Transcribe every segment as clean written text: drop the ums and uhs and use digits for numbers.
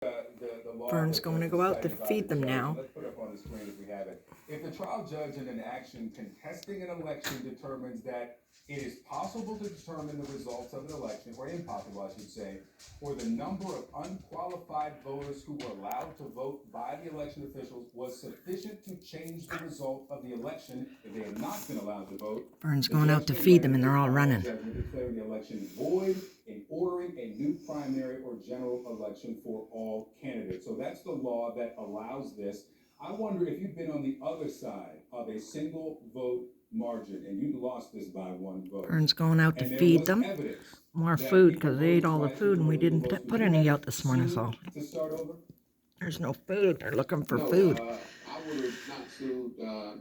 The law Vern's that going to was go out to cited by feed the them judge, now. let's put up on the screen if we have it. If the trial judge in an action contesting an election determines that it is possible to determine the results of an election, or impossible, I should say, or the number of unqualified voters who were allowed to vote by the election officials was sufficient to change the result of the election if they had not been allowed to vote, Vern's the going out judge to may feed them render and they're a all final running. judgment declaring the election void and ordering a new primary or general election for all candidates. So that's the law that allows this. I wonder if you've been on the other side of a single vote margin and you lost this by one vote. Vern's going out to And there feed was them evidence more that food people because they ate voted all the twice food and we with illegal didn't votes. put Would you any have out this morning, so sued to start over? there's no food. They're looking for No, food. I would have not sued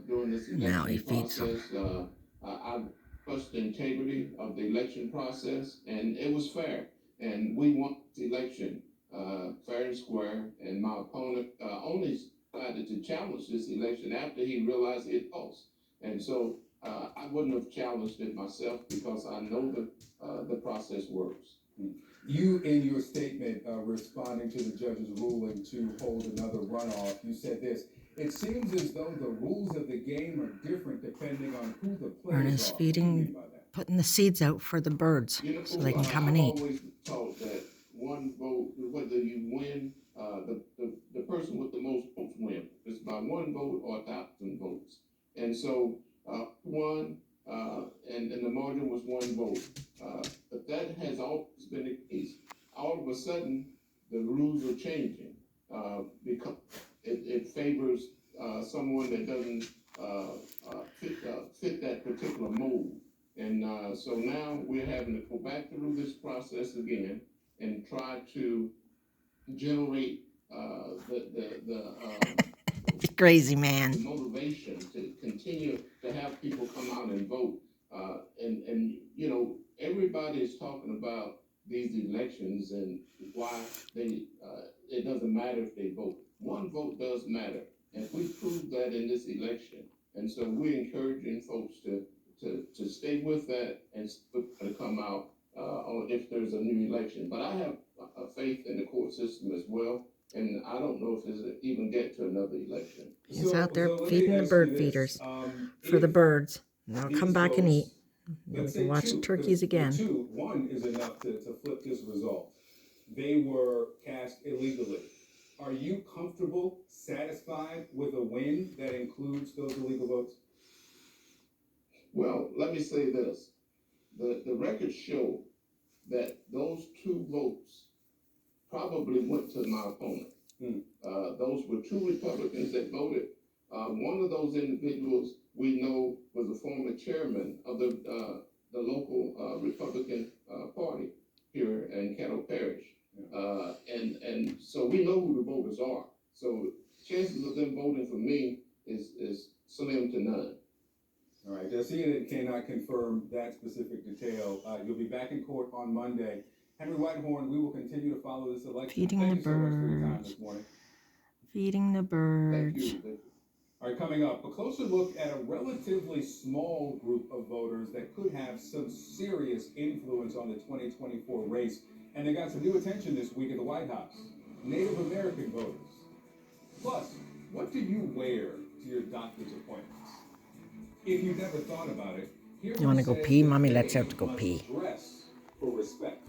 during this Now he election feeds them. process. I trust the integrity of the election process, and it was fair. And we won the election fair and square. And my opponent only decided to challenge this election after he realized it lost. And so I wouldn't have challenged it myself because I know the process works. You, in your statement responding to the judge's ruling to hold another runoff, you said this: "It seems as though the rules of the game are different depending on who the Vern players is are." What do you mean feeding, by that? putting the seeds out for the birds so they can come and I've eat. always taught that one vote, whether you win, the person with the most votes win. It's by one vote or 1,000 votes. And so one, and the margin was one vote. But that has always been the case. All of a sudden, the rules are changing because it favors someone that doesn't fit that particular mold. And so now we're having to go back through this process again and try to generate Crazy the man. motivation to continue to have people come out and vote. And you know, everybody is talking about these elections and why they it doesn't matter if they vote. One vote does matter, and we proved that in this election. And so we're encouraging folks to stay with that and to come out if there's a new election. But I have faith in the court system as well. And I don't know if it'll even get to another election. He's out there feeding the bird feeders for the birds. And they'll come back and eat. And we can watch the turkeys again. One is enough to flip this result. They were cast illegally. Are you comfortable, satisfied with a win that includes those illegal votes? Well, let me say this. The records show that those two votes probably went to my opponent. Those were two Republicans that voted. One of those individuals we know was a former chairman of the local Republican Party here in Caddo Parish. And so we know who the voters are. So chances of them voting for me is slim to none. All right, CNN cannot confirm that specific detail. You'll be back in court on Monday. Henry Whitehorn, we will continue to follow this election. Feeding Thank the you so much for your time birds. this morning. Feeding the birds. Thank you. All right, coming up, a closer look at a relatively small group of voters that could have some serious influence on the 2024 race. And they got some new attention this week at the White House: Native American voters. Plus, what do you wear to your doctor's appointments? If you've never thought about it, here's You want to go pee? Mommy lets you out to go pee. dress for respect.